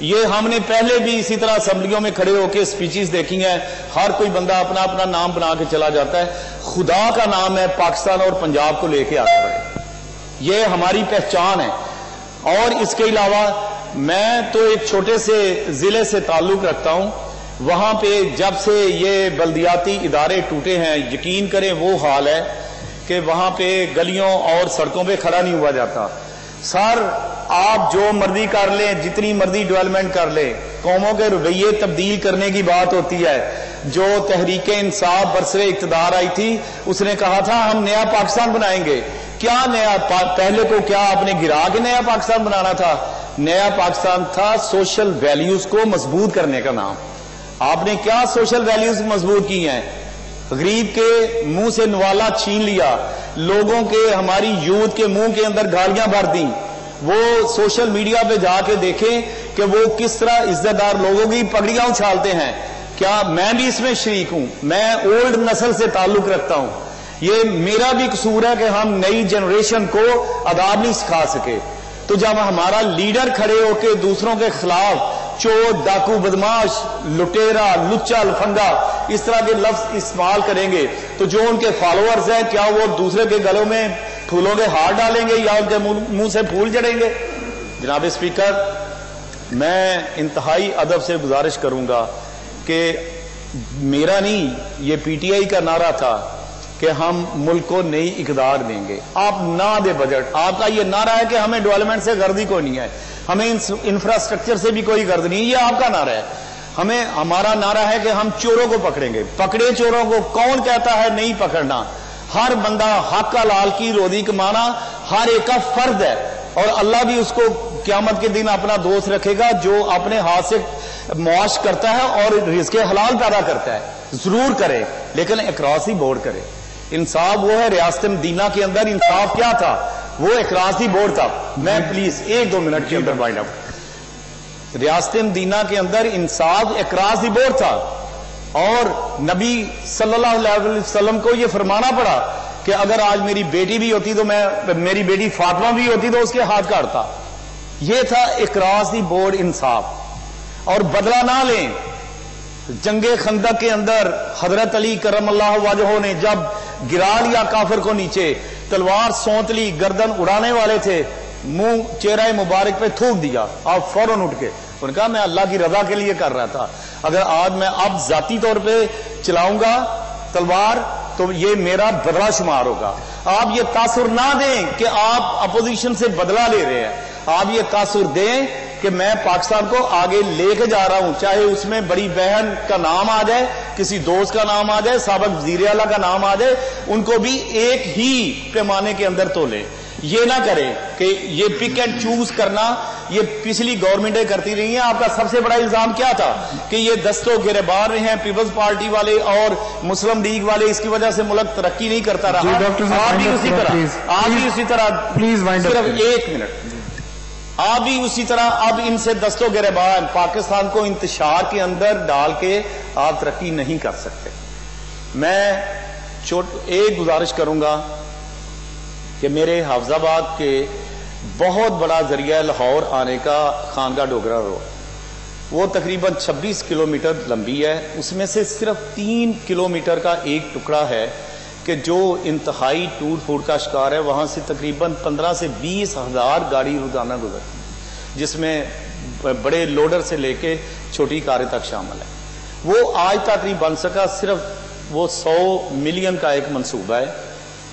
یہ ہم نے پہلے بھی اسی طرح اسمبلیوں میں کھڑے ہو کے اسپیچز دیکھی ہیں، ہر کوئی بندہ اپنا اپنا نام بنا کے چلا جاتا ہے. خدا کا نام ہے پاکستان اور پنجاب کو لے کے آگے بڑھے، یہ ہماری پہچان ہے. اور اس کے علاوہ میں تو ایک چھوٹے سے ضلع سے تعلق رکھتا ہوں، وہاں پہ جب سے یہ بلدیاتی ادارے ٹوٹے ہیں، یقین کریں وہ حال ہے کہ وہاں پہ گلیوں اور سڑکوں پہ کھڑا نہیں ہوا جاتا. سر آپ جو مرضی کر لیں، جتنی مرضی ڈیولپمنٹ کر لیں، قوموں کے رویے تبدیل کرنے کی بات ہوتی ہے. جو تحریک انصاف برسر اقتدار آئی تھی، اس نے کہا تھا ہم نیا پاکستان بنائیں گے. کیا نیا؟ پہلے کو کیا آپ نے گرا کے نیا پاکستان بنانا تھا؟ نیا پاکستان تھا سوشل ویلیوز کو مضبوط کرنے کا نام. آپ نے کیا سوشل ویلیوز مضبوط کی ہیں؟ غریب کے منہ سے نوالا چھین لیا، لوگوں کے، ہماری یوتھ کے منہ کے اندر گالیاں بھر دیں. وہ سوشل میڈیا پہ جا کے دیکھیں کہ وہ کس طرح عزت دار لوگوں کی پگڑیاں اچھالتے ہیں. کیا میں بھی اس میں شریک ہوں؟ میں اولڈ نسل سے تعلق رکھتا ہوں. یہ میرا بھی قصور ہے کہ ہم نئی جنریشن کو آداب نہیں سکھا سکے. تو جب ہمارا لیڈر کھڑے ہو کے دوسروں کے خلاف چور، ڈاکو، بدماش، لٹیرا، لچا، لفنگا اس طرح کے لفظ استعمال کریں گے تو جو ان کے فالوورز ہیں کیا وہ دوسرے کے گلوں میں پھولوں کے ہار ڈالیں گے یا ان کے منہ سے پھول جڑیں گے؟ جناب اسپیکر، میں انتہائی ادب سے گزارش کروں گا کہ میرا نہیں، یہ پی ٹی آئی کا نعرہ تھا کہ ہم ملک کو نئی اقدار دیں گے. آپ نہ دے بجٹ، آپ کا یہ نعرہ ہے کہ ہمیں ڈیولپمنٹ سے غرض ہی کوئی نہیں ہے، ہمیں انفراسٹرکچر سے بھی کوئی غرض نہیں، یہ آپ کا نعرہ ہے. ہمارا نعرہ ہے کہ ہم چوروں کو پکڑیں گے. پکڑے چوروں کو، کون کہتا ہے نہیں پکڑنا؟ ہر بندہ حق کا لال کی روزی کمانا ہر ایک کا فرض ہے، اور اللہ بھی اس کو قیامت کے دن اپنا دوست رکھے گا جو اپنے ہاتھ سے معاش کرتا ہے اور رزق حلال پیدا کرتا ہے. ضرور کرے، لیکن اکراسی بورڈ کرے. انصاف وہ ہے. ریاست مدینہ کے اندر انصاف کیا تھا؟ وہ اکراسی بورڈ تھا. میں پلیز 1-2 منٹ کے اندر وائنڈ اپ. ریاست مدینہ کے اندر انصاف اکراسی بورڈ تھا، اور نبی صلی اللہ علیہ وسلم کو یہ فرمانا پڑا کہ اگر آج میری بیٹی بھی ہوتی تو میری بیٹی فاطمہ بھی ہوتی تو اس کے ہاتھ کاٹتا. یہ تھا اکراسی بورڈ انصاف. اور بدلہ نہ لیں. جنگ خندق کے اندر حضرت علی کرم اللہ وجہہ نے جب گرا لیا کافر کو نیچے، تلوار سونت لی، گردن اڑانے والے تھے، منہ چہرہ مبارک پہ تھوک دیا. آپ فوراً اٹھ کے انہوں نے کہا میں اللہ کی رضا کے لیے کر رہا تھا، اگر آج میں اب ذاتی طور پہ چلاؤں گا تلوار تو یہ میرا بدلہ شمار ہوگا. آپ یہ تاثر نہ دیں کہ آپ اپوزیشن سے بدلہ لے رہے ہیں. آپ یہ تاثر دیں کہ میں پاکستان کو آگے لے کے جا رہا ہوں، چاہے اس میں بڑی بہن کا نام آ جائے، کسی دوست کا نام آ جائے، سابق وزیر اعلیٰ کا نام آ جائے، ان کو بھی ایک ہی پیمانے کے اندر تولے. یہ نہ کریں کہ یہ پک اینڈ چوز کرنا یہ پچھلی گورنمنٹیں کرتی رہی ہیں. آپ کا سب سے بڑا الزام کیا تھا کہ یہ دستوں گربار رہے ہیں پیپلز پارٹی والے اور مسلم لیگ والے، اس کی وجہ سے ملک ترقی نہیں کرتا رہا. آپ بھی اسی طرح صرف 1 منٹ، آپ بھی اسی طرح اب ان سے دستوں گربان پاکستان کو انتشار کے اندر ڈال کے آپ ترقی نہیں کر سکتے. میں ایک گزارش کروں گا کہ میرے حافظ آباد کے بہت بڑا ذریعہ لاہور آنے کا خانگاہ ڈوگرا روڈ، وہ تقریباً 26 کلومیٹر لمبی ہے. اس میں سے صرف 3 کلومیٹر کا ایک ٹکڑا ہے کہ جو انتہائی ٹوٹ پھوٹ کا شکار ہے. وہاں سے تقریباً 15 سے 20 ہزار گاڑی روزانہ گزرتی ہے، جس میں بڑے لوڈر سے لے کے چھوٹی کاریں تک شامل ہے. وہ آج تک نہیں بن سکا. صرف وہ 100 ملین کا ایک منصوبہ ہے.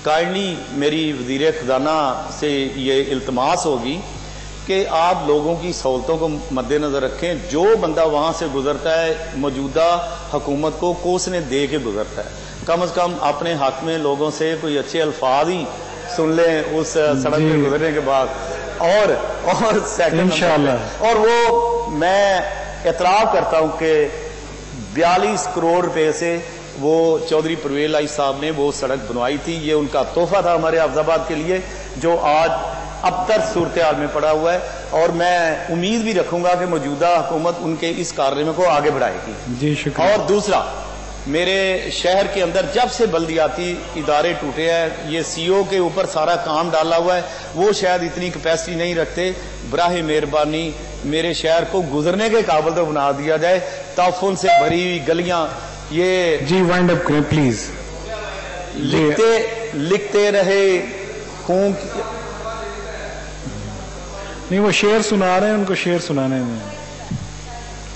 کائنڈلی میری وزیر خزانہ سے یہ التماس ہوگی کہ آپ لوگوں کی سہولتوں کو مد نظر رکھیں. جو بندہ وہاں سے گزرتا ہے موجودہ حکومت کو کوسنے دے کے گزرتا ہے. کم از کم اپنے حق میں لوگوں سے کوئی اچھے الفاظ ہی سن لیں اس سڑک پہ گزرنے کے بعد. اور سیکنڈ انشاءاللہ. اور وہ میں اعتراف کرتا ہوں کہ 42 کروڑ روپے سے وہ چودھری پرویز لائی صاحب نے وہ سڑک بنوائی تھی. یہ ان کا تحفہ تھا ہمارے حافظ آباد کے لیے جو آج ابتر صورتحال میں پڑا ہوا ہے. اور میں امید بھی رکھوں گا کہ موجودہ حکومت ان کے اس کارنامے کو آگے بڑھائے گی. جی شکریہ. اور دوسرا، میرے شہر کے اندر جب سے بلدیاتی ادارے ٹوٹے ہیں، یہ سی او کے اوپر سارا کام ڈالا ہوا ہے. وہ شاید اتنی کیپیسٹی نہیں رکھتے. براہ مہربانی میرے شہر کو گزرنے کے قابل تو بنا دیا جائے. تحفظ سے بھری ہوئی گلیاں, یہ جی وائنڈ اپ کریں پلیز. لکھتے رہے خون نہیں, وہ شعر سنا رہے ہیں, ان کو شعر سنانے میں.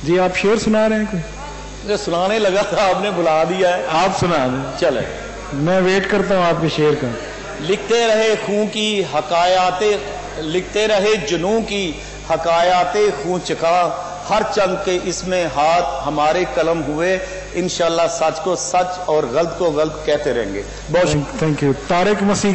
جی آپ شعر سنا رہے ہیں کوئی؟ جو سنانے لگا تھا آپ نے بلا دیا ہے. آپ سنا دیں, چلے میں ویٹ کرتا ہوں آپ کے شعر کا. لکھتے رہے خون کی حکایات, لکھتے رہے جنوں کی حکایات خون چکا, ہر چند کے اس میں ہاتھ ہمارے قلم ہوئے, انشاءاللہ سچ کو سچ اور غلط کو غلط کہتے رہیں گے. بہت تھینک یو. طارق مسیح